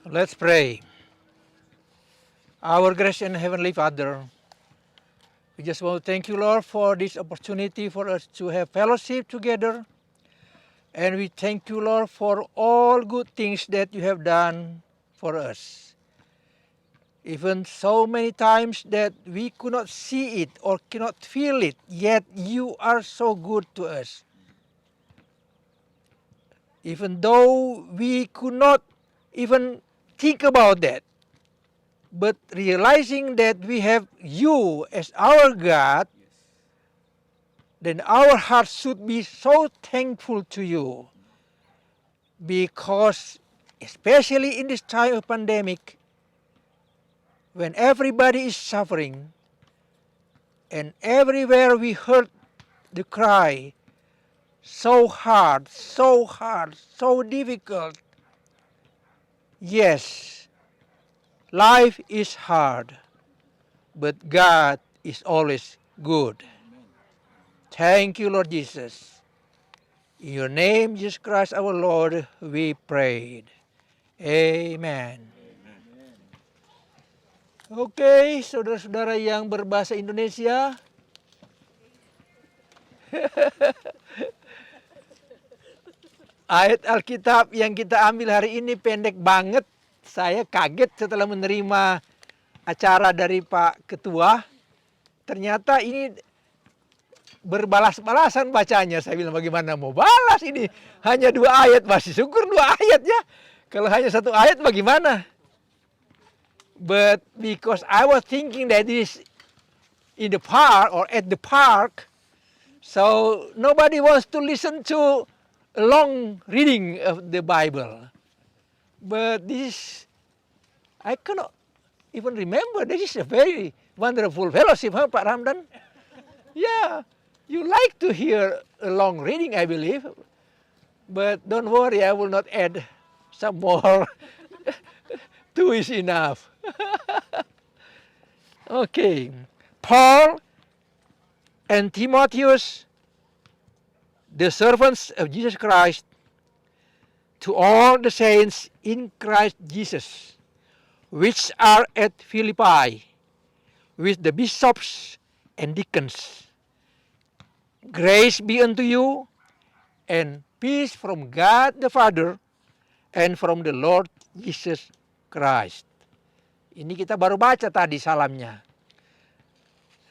Let's pray. Our gracious and Heavenly Father, we just want to thank you, Lord, for this opportunity for us to have fellowship together. And we thank you, Lord, for all good things that you have done for us. Even so many times that we could not see it or cannot feel it, yet you are so good to us. Even though we could not even think about that, but realizing that we have you as our God, then our hearts should be so thankful to you. Because especially in this time of pandemic, when everybody is suffering, and everywhere we heard the cry, so hard, so difficult. Yes, life is hard, but God is always good. Thank you, Lord Jesus. In your name, Jesus Christ our Lord, we prayed. Amen. Oke, saudara-saudara yang berbahasa Indonesia, ayat Alkitab yang kita ambil hari ini pendek banget. Saya kaget setelah menerima acara dari Pak Ketua. Ternyata ini berbalas-balasan bacanya. Saya bilang bagaimana mau balas ini? Hanya 2 ayat, masih syukur 2 ayat ya. Kalau hanya 1 ayat bagaimana? But because I was thinking that this in the park or at the park, so nobody wants to listen to a long reading of the Bible. But this, I cannot even remember. This is a very wonderful fellowship, huh, Pak Ramdan? Yeah, you like to hear a long reading, I believe. But don't worry, I will not add some more. 2 is enough. Okay. Paul and Timotheus, the servants of Jesus Christ, to all the saints in Christ Jesus, which are at Philippi, with the bishops and deacons. Grace be unto you, and peace from God the Father, and from the Lord Jesus Christ. Ini kita baru baca tadi salamnya.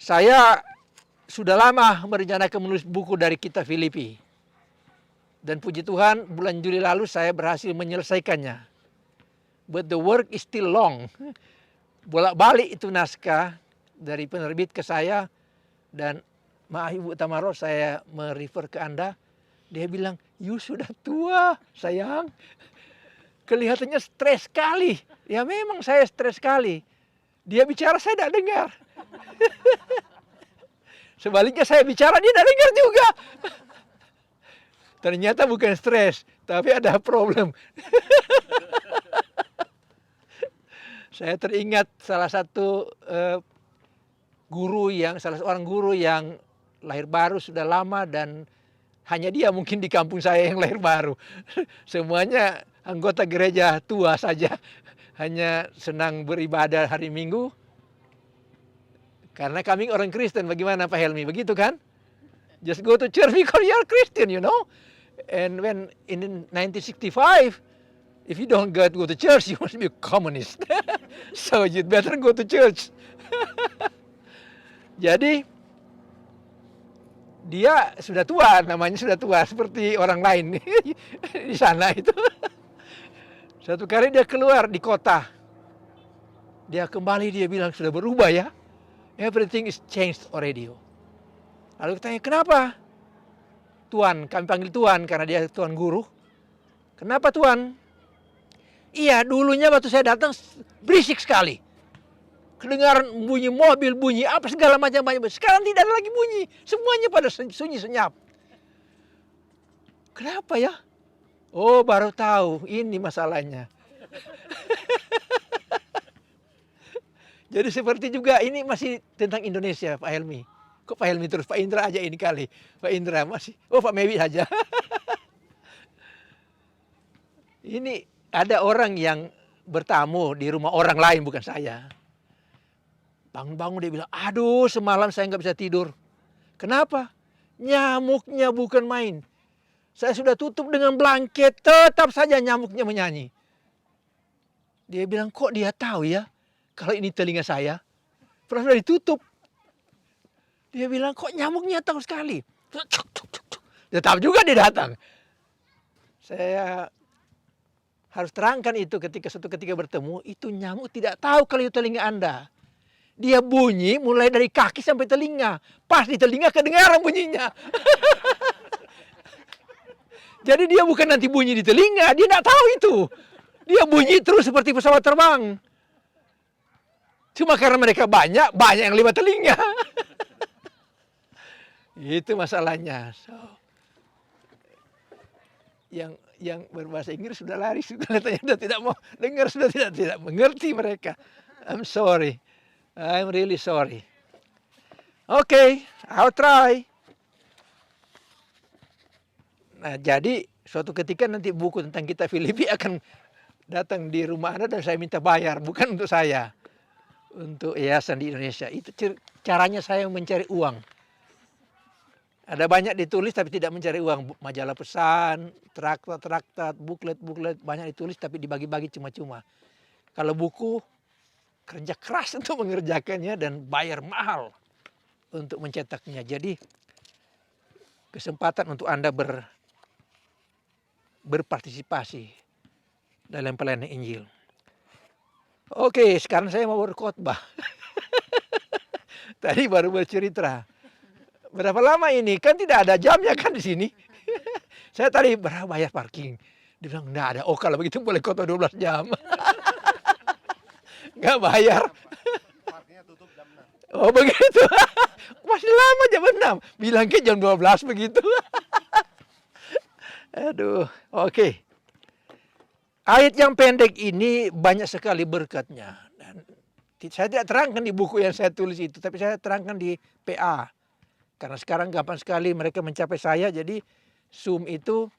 Saya sudah lama merencanakan menulis buku dari kitab Filipi. Dan puji Tuhan bulan Juli lalu saya berhasil menyelesaikannya. But the work is still long. Bolak-balik itu naskah dari penerbit ke saya. Dan maaf Ibu Tamaro, saya merefer ke Anda. Dia bilang, you sudah tua sayang. Kelihatannya stres sekali. Ya memang saya stres sekali. Dia bicara saya tidak dengar. Sebaliknya saya bicara dia tidak dengar juga. Ternyata bukan stres, tapi ada problem. Saya teringat salah seorang guru yang lahir baru sudah lama dan hanya dia mungkin di kampung saya yang lahir baru. Semuanya anggota gereja tua saja. Hanya senang beribadah hari Minggu. Karena kami orang Kristen, bagaimana Pak Helmi? Begitu kan? Just go to church because you are Christian, you know. And when in 1965, if you don't go to church, you must be a communist. So you'd better go to church. Jadi dia sudah tua, namanya sudah tua seperti orang lain di sana itu. Satu kali dia keluar di kota, dia kembali, dia bilang sudah berubah ya. Everything is changed already. Lalu tanya, kenapa? Tuan, kami panggil Tuan karena dia Tuan guru. Kenapa Tuan? Iya, dulunya waktu saya datang berisik sekali. Kedengaran bunyi mobil, bunyi apa segala macam. Sekarang tidak ada lagi bunyi. Semuanya pada sunyi senyap. Kenapa ya? Oh, baru tahu. Ini masalahnya. Jadi seperti juga ini masih tentang Indonesia, Pak Helmi. Kok Pak Helmi terus? Pak Indra aja ini kali. Pak Indra masih. Oh, Pak Mewi saja. Ini ada orang yang bertamu di rumah orang lain, bukan saya. Bangun-bangun dia bilang, aduh semalam saya nggak bisa tidur. Kenapa? Nyamuknya bukan main. Saya sudah tutup dengan blanket, tetap saja nyamuknya menyanyi. Dia bilang, kok dia tahu ya kalau ini telinga saya? Pernah sudah ditutup. Dia bilang, kok nyamuknya tahu sekali. Tetap juga dia datang. Saya harus terangkan itu suatu ketika bertemu, itu nyamuk tidak tahu kalau itu telinga Anda. Dia bunyi mulai dari kaki sampai telinga. Pas di telinga kedengaran bunyinya. Jadi dia bukan nanti bunyi di telinga, dia tidak tahu itu. Dia bunyi terus seperti pesawat terbang. Cuma karena mereka banyak yang lewat telinga. Itu masalahnya. So, yang berbahasa Inggris sudah lari, sudah tidak mau dengar, sudah tidak mengerti mereka. I'm sorry. I'm really sorry. Okay, I'll try. Nah, jadi suatu ketika nanti buku tentang kitab Filipi akan datang di rumah Anda dan saya minta bayar, bukan untuk saya. Untuk yayasan di Indonesia. Itu caranya saya mencari uang. Ada banyak ditulis tapi tidak mencari uang. Majalah pesan, traktat, buklet, banyak ditulis tapi dibagi-bagi cuma-cuma. Kalau buku, kerja keras untuk mengerjakannya dan bayar mahal untuk mencetaknya. Jadi kesempatan untuk Anda berpartisipasi dalam pelayanan Injil. Oke, sekarang saya mau berkhotbah. Tadi baru bercerita. Berapa lama ini? Kan tidak ada jamnya kan di sini. Saya tadi berapa bayar parking? Dia bilang, enggak ada. Oh kalau begitu boleh khotbah 12 jam. Enggak bayar. Parkirnya tutup jam 6. Oh begitu. Masih lama jam 6. Bilang ke jam 12 begitu. Aduh, oke. Ayat yang pendek ini banyak sekali berkatnya. Dan saya tidak terangkan di buku yang saya tulis itu, tapi saya terangkan di PA. Karena sekarang gampang sekali mereka mencapai saya, jadi Zoom itu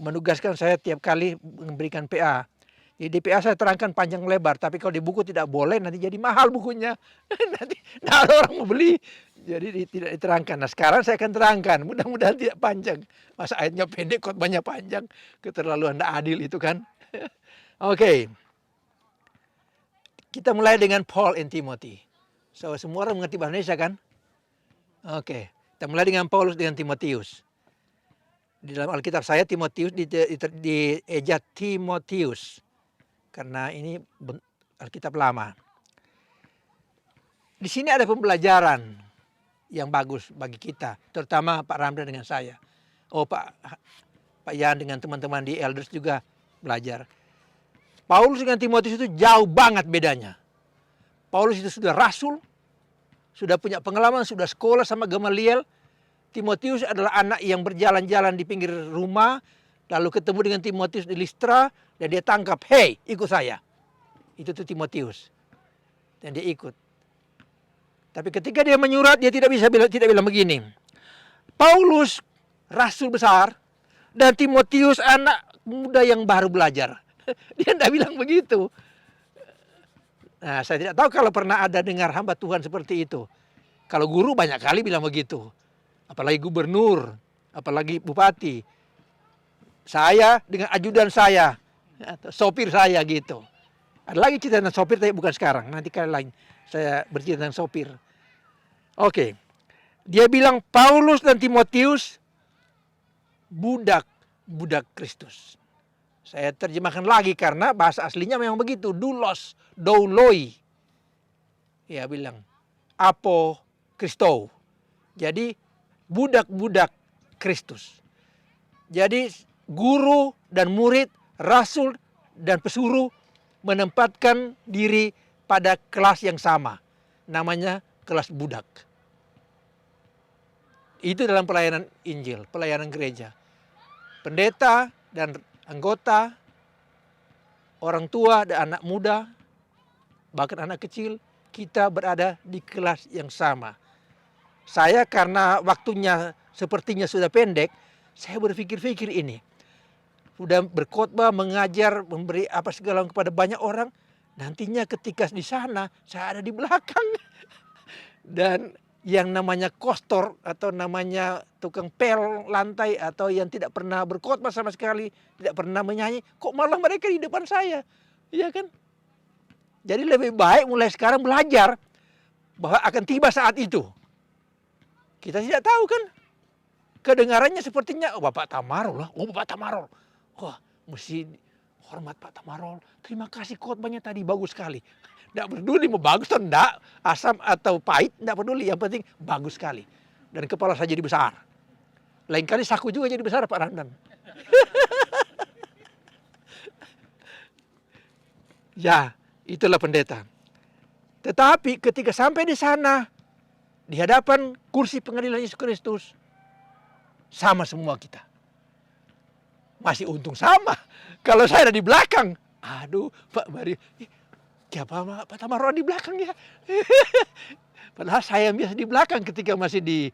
menugaskan saya tiap kali memberikan PA. Jadi di PA saya terangkan panjang lebar, tapi kalau di buku tidak boleh, nanti jadi mahal bukunya. Nanti tidak ada orang mau beli. Jadi tidak diterangkan. Nah sekarang saya akan terangkan, mudah-mudahan tidak panjang. Masa ayatnya pendek, khotbahnya panjang. Keterlaluan tidak adil itu kan. Oke. Kita mulai dengan Paul and Timothy. So, semua orang mengerti bahasa Indonesia kan? Oke. Kita mulai dengan Paulus dengan Timotius. Di dalam Alkitab saya Timotius dieja Timotius. Karena ini Alkitab lama. Di sini ada pembelajaran yang bagus bagi kita. Terutama Pak Ramdan dengan saya. Oh Pak Yan dengan teman-teman di Elders juga belajar. Paulus dengan Timotius itu jauh banget bedanya. Paulus itu sudah rasul, sudah punya pengalaman, sudah sekolah sama Gamaliel. Timotius adalah anak yang berjalan-jalan di pinggir rumah, lalu ketemu dengan Timotius di Listra, dan dia tangkap, hey ikut saya. Itu tuh Timotius. Dan dia ikut. Tapi ketika dia menyurat, dia tidak bilang begini. Paulus rasul besar, dan Timotius anak muda yang baru belajar. Dia tidak bilang begitu. Nah, saya tidak tahu kalau pernah ada dengar hamba Tuhan seperti itu. Kalau guru banyak kali bilang begitu. Apalagi gubernur, apalagi bupati. Saya dengan ajudan saya, sopir saya gitu. Ada lagi cerita tentang sopir tapi bukan sekarang. Nanti kali lain saya bercerita tentang sopir. Oke. Dia bilang Paulus dan Timotius budak Kristus. Saya terjemahkan lagi karena bahasa aslinya memang begitu. Douloi. Ya bilang. Apo Kristo. Jadi budak Kristus. Jadi guru dan murid, rasul dan pesuruh menempatkan diri pada kelas yang sama. Namanya kelas budak. Itu dalam pelayanan Injil, pelayanan gereja. Pendeta dan anggota, orang tua dan anak muda, bahkan anak kecil, kita berada di kelas yang sama. Saya karena waktunya sepertinya sudah pendek, saya berpikir-pikir ini. sudah berkhotbah, mengajar, memberi apa segala kepada banyak orang. Nantinya ketika di sana, saya ada di belakang. Dan yang namanya kostor atau namanya tukang pel lantai atau yang tidak pernah berkhotbah sama sekali, tidak pernah menyanyi, kok malah mereka di depan saya. Iya kan? Jadi lebih baik mulai sekarang belajar bahwa akan tiba saat itu. Kita tidak tahu kan? Kedengarannya sepertinya, oh Bapak Tamarol lah, oh Bapak Tamarol. Wah, mesti hormat Pak Tamarol. Terima kasih khotbahnya tadi, bagus sekali. Tidak peduli mau bagus atau enggak, asam atau pahit, tidak peduli. Yang penting bagus sekali. Dan kepala saya jadi besar. Lain kali saku juga jadi besar Pak Randan. Ya, itulah pendeta. Tetapi ketika sampai di sana, di hadapan kursi pengadilan Yesus Kristus, sama semua kita. Masih untung sama. Kalau saya ada di belakang, aduh Pak Mario, siapa Pak Tamarol di belakang ya? Padahal saya biasa di belakang ketika masih di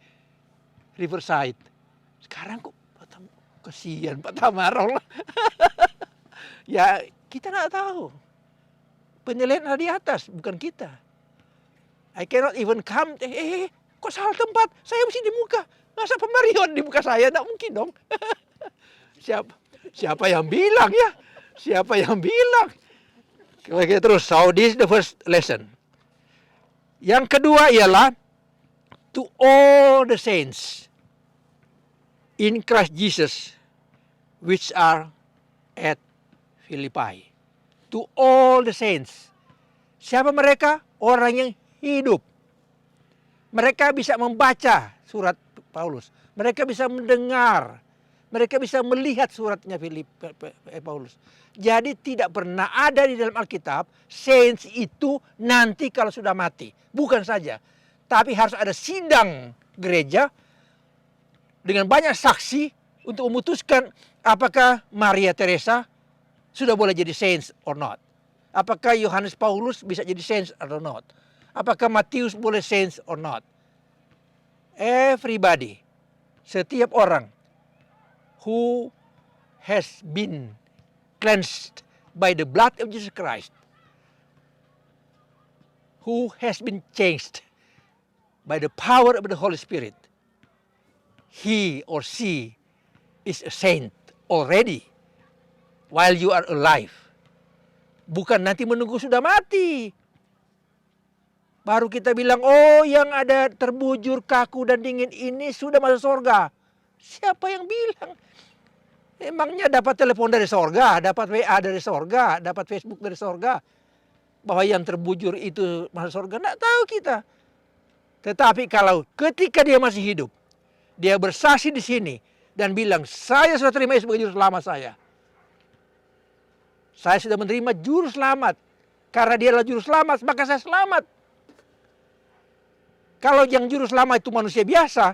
Riverside. Sekarang kok kesian Pak Tamarol. Ya kita nggak tahu. Penilaian ada di atas, bukan kita. I cannot even come. Kok salah tempat? Saya mesti di muka. Masa Pak Mario di muka saya? Nggak mungkin dong. Siapa yang bilang ya? Siapa yang bilang? Oke, terus, so this is the first lesson. Yang kedua ialah to all the saints in Christ Jesus which are at Philippi. To all the saints. Siapa mereka? Orang yang hidup. Mereka bisa membaca surat Paulus. Mereka bisa mendengar. Mereka bisa melihat suratnya Paulus. Jadi tidak pernah ada di dalam Alkitab saints itu nanti kalau sudah mati. Bukan saja. Tapi harus ada sidang gereja dengan banyak saksi untuk memutuskan apakah Maria Teresa sudah boleh jadi saints or not. Apakah Yohanes Paulus bisa jadi saints or not. Apakah Matius boleh saints or not. Everybody, setiap orang who has been cleansed by the blood of Jesus Christ, who has been changed by the power of the Holy Spirit, he or she is a saint already while you are alive. Bukan nanti menunggu sudah mati. Baru kita bilang, oh yang ada terbujur, kaku dan dingin ini sudah masuk surga. Siapa yang bilang? Emangnya dapat telepon dari sorga, dapat WA dari sorga, dapat Facebook dari sorga. Bahwa yang terbujur itu masuk surga, tidak tahu kita. Tetapi kalau ketika dia masih hidup, dia bersaksi di sini dan bilang, saya sudah terima Yesus sebagai juru selamat saya. Saya sudah menerima juru selamat. Karena dia adalah juru selamat, maka saya selamat. Kalau yang juru selamat itu manusia biasa,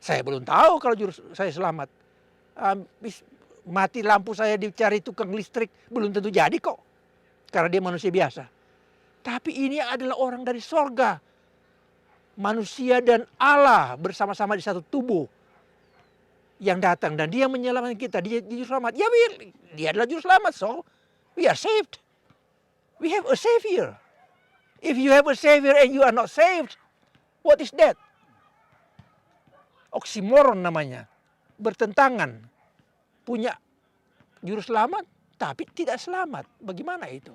saya belum tahu kalau saya selamat. Habis mati lampu saya dicari tukang listrik, belum tentu jadi kok. Karena dia manusia biasa. Tapi ini adalah orang dari sorga. Manusia dan Allah bersama-sama di satu tubuh. Yang datang dan dia menyelamatkan kita, dia juru selamat. Ya dia adalah juru selamat, so we are saved. We have a savior. If you have a savior and you are not saved, what is that? Oksimoron namanya. Bertentangan. Punya juru selamat, tapi tidak selamat. Bagaimana itu?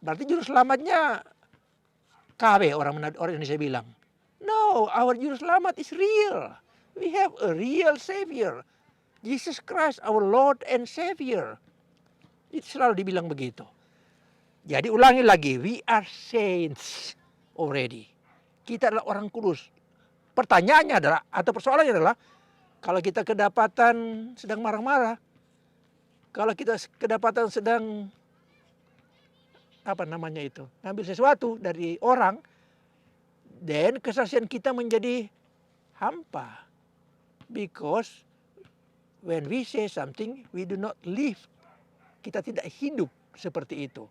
Berarti juru selamatnya KB orang Indonesia bilang. No, our juru selamat is real. We have a real savior. Jesus Christ, our Lord and Savior. Itu selalu dibilang begitu. Jadi ulangi lagi, we are saints already. Kita adalah orang kudus. Pertanyaannya adalah, atau persoalannya adalah, kalau kita kedapatan sedang marah-marah, kalau kita kedapatan sedang, ngambil sesuatu dari orang, dan kesaksian kita menjadi hampa. Because when we say something, we do not live. Kita tidak hidup seperti itu.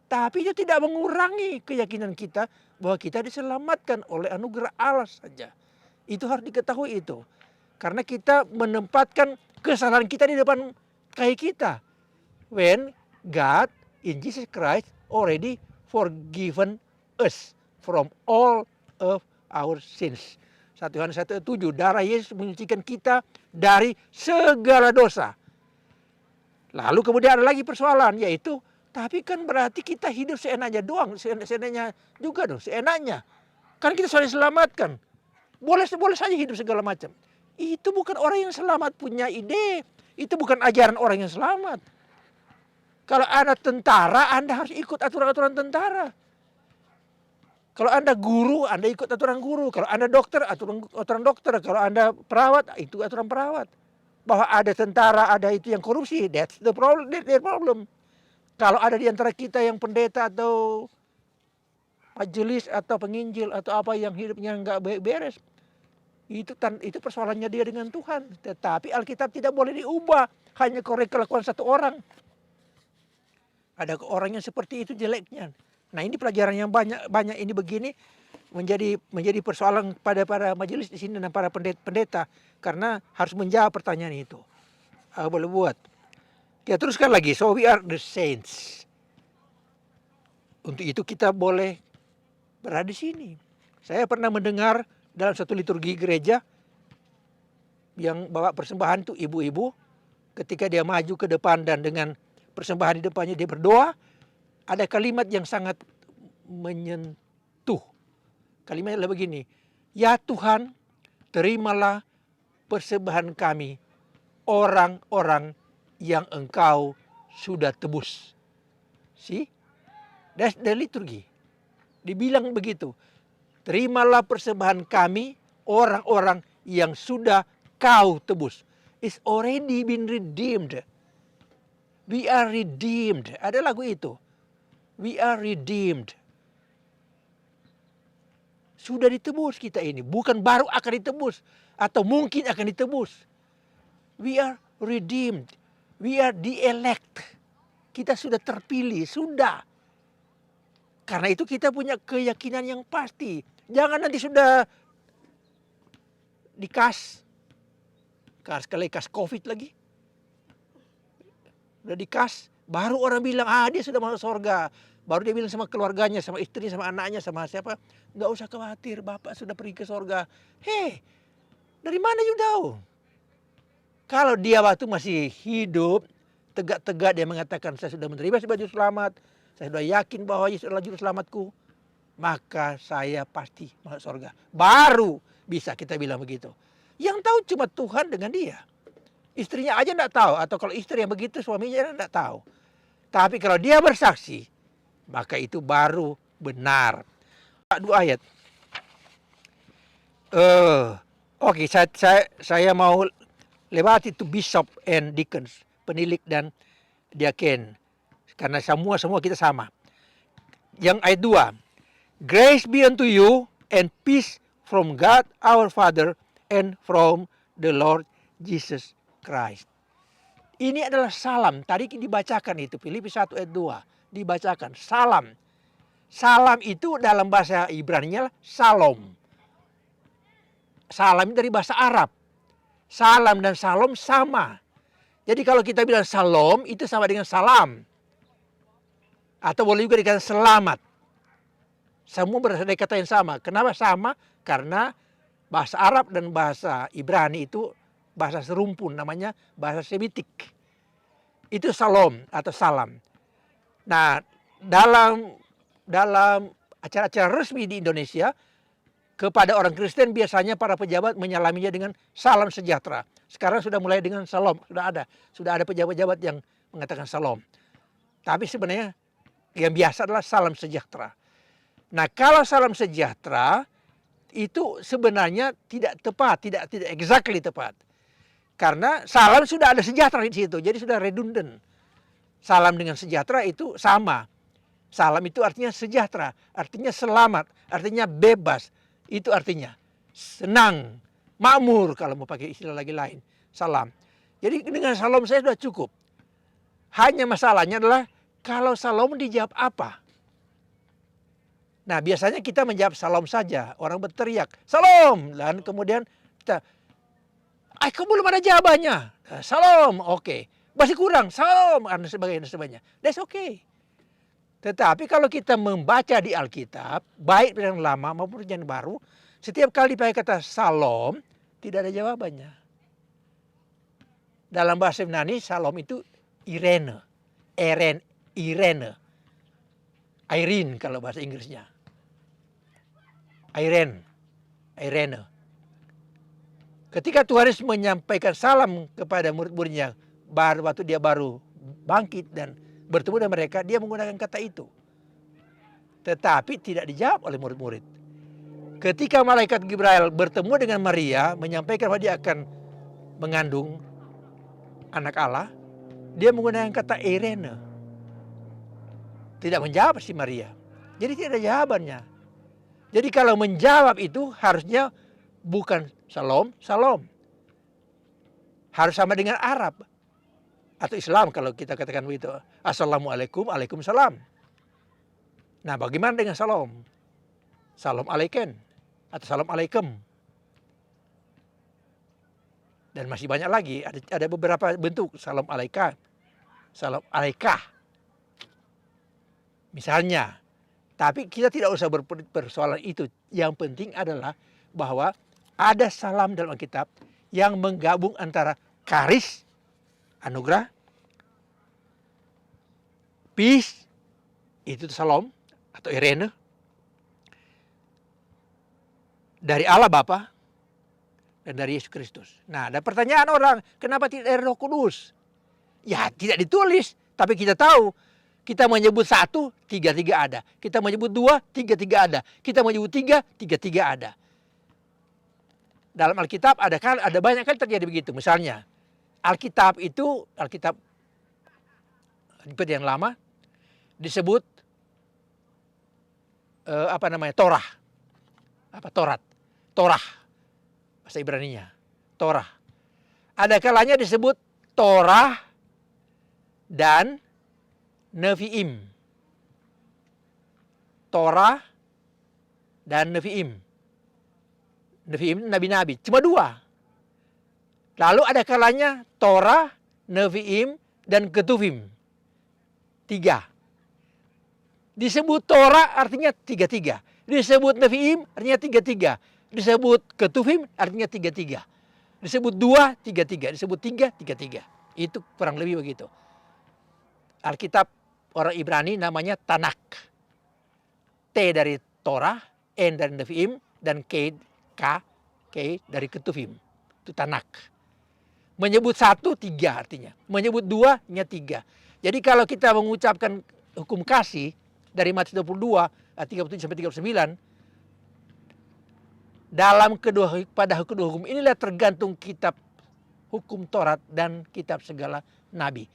Tapi itu tidak mengurangi keyakinan kita bahwa kita diselamatkan oleh anugerah Allah saja. Itu harus diketahui itu. Karena kita menempatkan kesalahan kita di depan menafkahi kita. When God in Jesus Christ already forgiven us from all of our sins. 1 Yohanes 1:7, darah Yesus menyucikan kita dari segala dosa. Lalu kemudian ada lagi persoalan, yaitu tapi kan berarti kita hidup seenaknya doang, seenaknya juga dong, seenaknya. Kan kita sudah diselamatkan. Boleh saja hidup segala macam. Itu bukan orang yang selamat punya ide. Itu bukan ajaran orang yang selamat. Kalau Anda tentara, Anda harus ikut aturan-aturan tentara. Kalau Anda guru, Anda ikut aturan guru. Kalau Anda dokter, aturan dokter. Kalau Anda perawat, itu aturan perawat. Bahwa ada tentara, ada itu yang korupsi, that's the problem, their problem. Kalau ada di antara kita yang pendeta atau majelis atau penginjil atau apa yang hidupnya nggak beres, itu persoalannya dia dengan Tuhan. Tetapi Alkitab tidak boleh diubah hanya karena kelakuan satu orang. Ada orang yang seperti itu jeleknya. Nah, ini pelajaran yang banyak ini begini menjadi persoalan pada para majelis di sini dan para pendeta karena harus menjawab pertanyaan itu. Boleh buat. Kita teruskan lagi. So we are the saints. Untuk itu kita boleh berada di sini. Saya pernah mendengar dalam satu liturgi gereja yang bawa persembahan itu ibu-ibu, ketika dia maju ke depan dan dengan persembahan di depannya dia berdoa, ada kalimat yang sangat menyentuh. Kalimatnya adalah begini, ya Tuhan, terimalah persembahan kami, orang-orang yang Engkau sudah tebus. See? That's the liturgy. Dibilang begitu. Terimalah persembahan kami, orang-orang yang sudah Kau tebus. It's already been redeemed. We are redeemed. Ada lagu itu. We are redeemed. Sudah ditebus kita ini. Bukan baru akan ditebus. Atau mungkin akan ditebus. We are redeemed. We are the elect. Kita sudah terpilih. Sudah. Karena itu kita punya keyakinan yang pasti. Jangan nanti sudah dikas. Sekali kas COVID lagi. Udah dikas. Baru orang bilang, dia sudah masuk surga. Baru dia bilang sama keluarganya, sama istrinya, sama anaknya, sama siapa. Nggak usah khawatir, Bapak sudah pergi ke surga. Hei, dari mana you tahu? Kalau dia waktu masih hidup, tegak-tegak dia mengatakan, saya sudah menerima sebagai juru selamat. Saya sudah yakin bahwa Yesus adalah juru selamatku. Maka saya pasti masuk surga. Baru bisa kita bilang begitu. Yang tahu cuma Tuhan dengan dia. Istrinya aja enggak tahu. Atau kalau istri yang begitu suaminya enggak tahu. Tapi kalau dia bersaksi, maka itu baru benar. 2 ayat. Oke, saya mau lewati itu bishop and deacons. Penilik dan diaken. Karena semua kita sama. Yang ayat 2. Grace be unto you and peace from God our Father and from the Lord Jesus Christ. Ini adalah salam. Tadi dibacakan itu. Filipi 1 ayat 2. Dibacakan. Salam. Salam itu dalam bahasa Ibrani-nya salom. Salam dari bahasa Arab. Salam dan salom sama. Jadi kalau kita bilang salom itu sama dengan salam. Atau boleh juga dikatakan selamat. Semua berasal dari kata yang sama. Kenapa sama? Karena bahasa Arab dan bahasa Ibrani itu bahasa serumpun, namanya bahasa Semitik. Itu salom atau salam. Nah, dalam acara-acara resmi di Indonesia, kepada orang Kristen biasanya para pejabat menyalaminya dengan salam sejahtera. Sekarang sudah mulai dengan salam, sudah ada pejabat-pejabat yang mengatakan salam. Tapi sebenarnya yang biasa adalah salam sejahtera. Nah, kalau salam sejahtera itu sebenarnya tidak tepat, tidak exactly tepat. Karena salam sudah ada sejahtera di situ, jadi sudah redundant. Salam dengan sejahtera itu sama. Salam itu artinya sejahtera, artinya selamat, artinya bebas. Itu artinya senang, makmur kalau mau pakai istilah lagi lain. Salam. Jadi dengan salam saya sudah cukup. Hanya masalahnya adalah kalau salam dijawab apa? Nah, biasanya kita menjawab salam saja. Orang berteriak, salam. Dan kemudian kita, kok belum ada jawabannya? Salam, oke. masih kurang, salam, dan sebagainya. That's okay. Tetapi kalau kita membaca di Alkitab, baik yang lama maupun yang baru, setiap kali dipakai kata salom, tidak ada jawabannya. Dalam bahasa Yunani, salom itu Irene. Irene. Irene kalau bahasa Inggrisnya. Irene. Ketika Tuhan Yesus menyampaikan salam kepada murid-muridnya, waktu dia baru bangkit dan bertemu dengan mereka, dia menggunakan kata itu. Tetapi tidak dijawab oleh murid-murid. Ketika malaikat Gabriel bertemu dengan Maria, menyampaikan bahwa dia akan mengandung anak Allah, dia menggunakan kata Irene. Tidak menjawab si Maria. Jadi tidak ada jawabannya. Jadi kalau menjawab itu harusnya bukan salom. Harus sama dengan Arab. Atau Islam kalau kita katakan begitu. Assalamualaikum, waalaikumsalam. Nah, bagaimana dengan salam? Salam alaikum atau salam alaikum. Dan masih banyak lagi, ada beberapa bentuk salam alaika. Salam alaikah. Misalnya, tapi kita tidak usah bersoalan itu. Yang penting adalah bahwa ada salam dalam Alkitab yang menggabung antara karis, anugerah, peace, itu salam atau irene, dari Allah Bapa dan dari Yesus Kristus. Nah, ada pertanyaan orang, kenapa tidak dari Roh Kudus? Ya, tidak ditulis, tapi kita tahu. Kita menyebut 1, 3 ada. Kita menyebut 2, 3 ada. Kita menyebut 3 ada. Dalam Alkitab ada banyak kali terjadi begitu. Misalnya, Alkitab yang lama disebut Torah. Torah. Bahasa Ibraninya. Torah. Ada kalanya disebut Torah dan Nevi'im. Torah dan Nevi'im. Nevi'im nabi-nabi. Cuma 2. Lalu ada kalanya Torah, Nevi'im, dan Ketuvim. 3. Disebut Torah artinya 3. Disebut Nevi'im artinya 3. Disebut Ketuvim artinya 3. Disebut 2, 3. Disebut 3. Itu kurang lebih begitu. Alkitab orang Ibrani namanya Tanak. T dari Torah, N dari Nevi'im, dan K dari Ketuvim. Itu Tanak. Menyebut 1, 3 artinya. Menyebut 2, 3. Jadi kalau kita mengucapkan hukum kasih dari Matius 22, 37-39, pada kedua hukum inilah tergantung kitab hukum Taurat dan kitab segala nabi.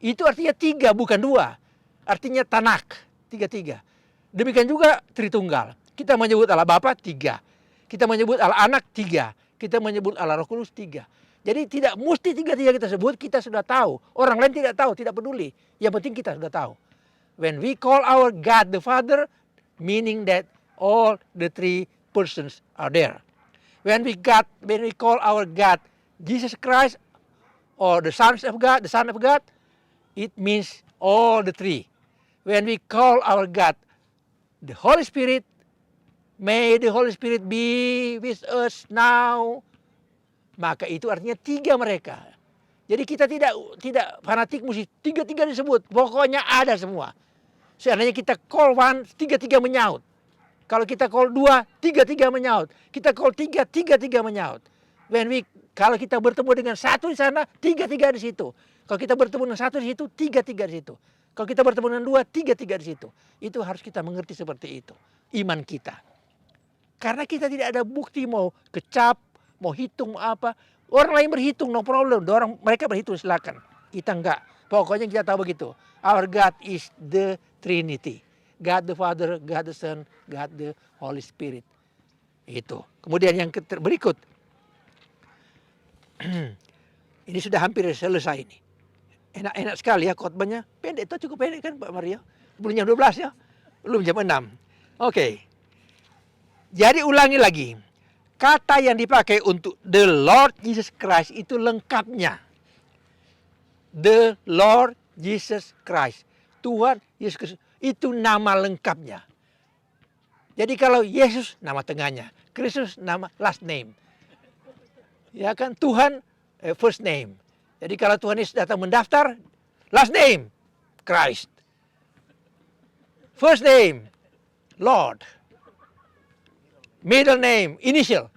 Itu artinya 3 bukan 2. Artinya Tanak, 3. Demikian juga Tritunggal. Kita menyebut Allah Bapa 3. Kita menyebut Allah Anak 3. Kita menyebut Allah Roh Kudus 3. Jadi tidak mesti 3 kita sebut, kita sudah tahu. Orang lain tidak tahu, tidak peduli. Yang penting kita sudah tahu. When we call our God the Father, meaning that all the 3 persons are there. When we call our God Jesus Christ or the Son of God, it means all the 3. When we call our God the Holy Spirit, may the Holy Spirit be with us now. Maka itu artinya 3 mereka. Jadi kita tidak fanatik mesti 3 disebut. Pokoknya ada semua. Seandainya kita call 1, 3 menyaut. Kalau kita call 2, 3 menyaut. Kita call 3 menyaut. Kalau kita bertemu dengan 1 di sana, 3 di situ. Kalau kita bertemu dengan 1 di situ, 3 di situ. Kalau kita bertemu dengan 2, 3 di situ. Itu harus kita mengerti seperti itu. Iman kita. Karena kita tidak ada bukti mau kecap, mau hitung apa. Orang lain berhitung, no problem. Mereka berhitung silakan. Kita enggak. Pokoknya kita tahu begitu. Our God is the Trinity. God the Father, God the Son, God the Holy Spirit. Itu. Kemudian yang berikut. Ini sudah hampir selesai ini. Enak sekali ya khotbahnya. Pendek itu cukup pendek kan Pak Mario? Belum jam 12 ya? Belum jam 6. Oke. Jadi ulangi lagi. Kata yang dipakai untuk the Lord Jesus Christ itu lengkapnya. The Lord Jesus Christ. Tuhan Yesus Kristus. Itu nama lengkapnya. Jadi kalau Yesus nama tengahnya, Kristus nama last name. Ya kan, Tuhan first name. Jadi kalau Tuhan Yesus datang mendaftar, last name Christ. First name Lord. Middle name initial.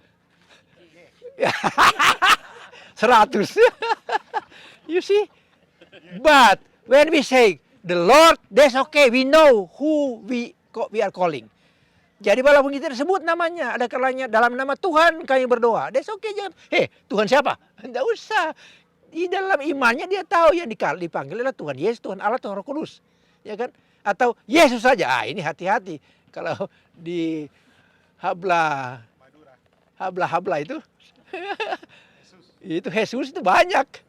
100. You see? But when we say the Lord, that's okay. We know who we are calling. Jadi walaupun kita sebut namanya, ada kalanya dalam nama Tuhan kami berdoa. That's okay, jangan, Tuhan siapa? Tidak usah. Di dalam imannya dia tahu yang dipanggil adalah Tuhan Yesus, Tuhan Allah, Tuhan Roh Kudus. Ya kan? Atau Yesus saja. Ini hati-hati. Kalau di habla itu, itu Yesus itu banyak.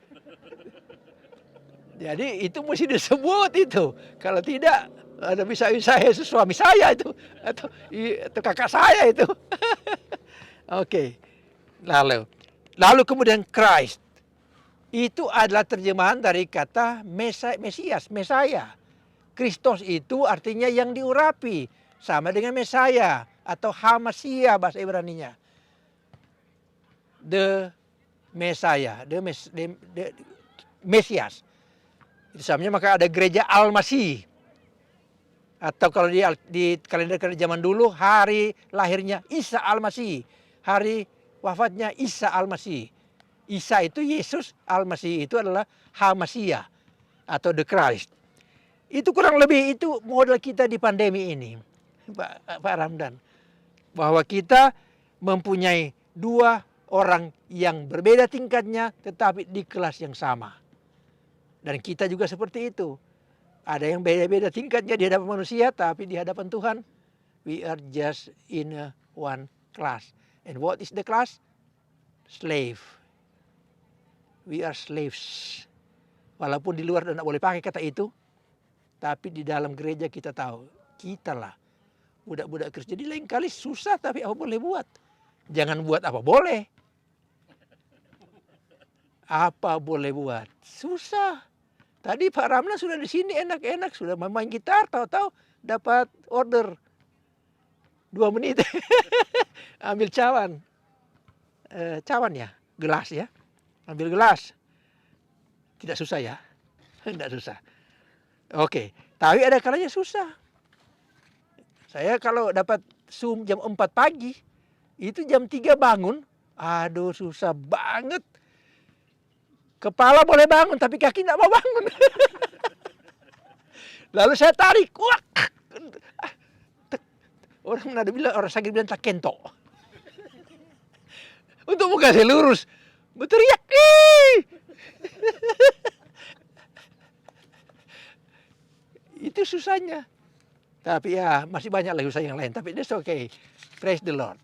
Jadi itu mesti disebut itu. Kalau tidak, ada bisa Yesus suami saya itu atau kakak saya itu. Oke. Lalu kemudian Christ itu adalah terjemahan dari kata Mesias, Mesaya. Kristus itu artinya yang diurapi, sama dengan Mesaya atau Hamasia bahasa Ibraninya. The Mesaya, the Mesias. Itu samanya maka ada gereja Al-Masih. Atau kalau di kalender zaman dulu hari lahirnya Isa Al-Masih, hari wafatnya Isa Al-Masih. Isa itu Yesus, Al-Masih itu adalah Hamasia atau the Christ. Itu kurang lebih itu model kita di pandemi ini, Pak Ramdan. Bahwa kita mempunyai dua orang yang berbeda tingkatnya tetapi di kelas yang sama. Dan kita juga seperti itu. Ada yang beda-beda tingkatnya di hadapan manusia, tapi di hadapan Tuhan, we are just in one class. And what is the class? Slave. We are slaves. Walaupun di luar tidak boleh pakai kata itu, tapi di dalam gereja kita tahu, kita lah budak-budak Kristus. Jadi lain kali susah, tapi apa boleh buat? Jangan buat apa boleh. Apa boleh buat? Susah. Tadi Pak Ramlan sudah di sini enak-enak, sudah main gitar, tahu-tahu dapat order 2 menit. Ambil cawan. Cawan ya, gelas ya. Ambil gelas. Tidak susah ya? Tidak susah. Oke, tapi ada kalanya susah. Saya kalau dapat Zoom jam 4 pagi, itu jam 3 bangun, aduh susah banget. Kepala boleh bangun, tapi kaki tidak mau bangun. Lalu saya tarik, wah, orang sakit bilang tak kentok. Untuk muka saya lurus, berteriak, itu susahnya. Tapi ya masih banyak lagi usaha yang lain. Tapi that's okay. Praise the Lord.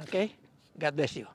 Okay? God bless you.